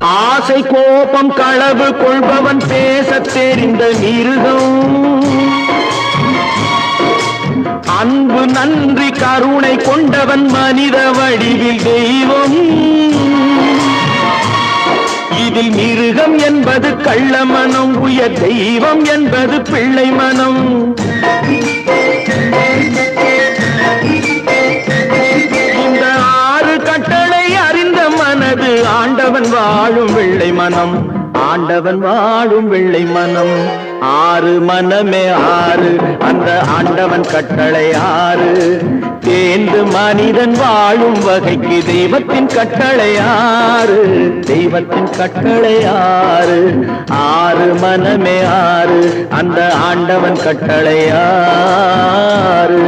ஆசை கோபம் களவு கொள்பவன் பேசத் தெரிந்த மிருகம். அன்பு நன்றி கருணை கொண்டவன் மனித வடிவில் தெய்வம். இதில் மிருகம் என்பது கள்ள மனம், உயர் தெய்வம் என்பது பிள்ளை மனம். இந்த 6 கட்டளை அறிந்த மனது ஆண்டவன் வாழும் வெள்ளை மனம், ஆண்டவன் வாழும் வெள்ளை மனம். 6 மனமே 6, அந்த ஆண்டவன் கட்டளை 6. தேர்ந்து மனிதன் வாழும் வகைக்கு தெய்வத்தின் கட்டளை 6, தெய்வத்தின் கட்டளை 6. 6 மனமே 6, அந்த ஆண்டவன் கட்டளை 6.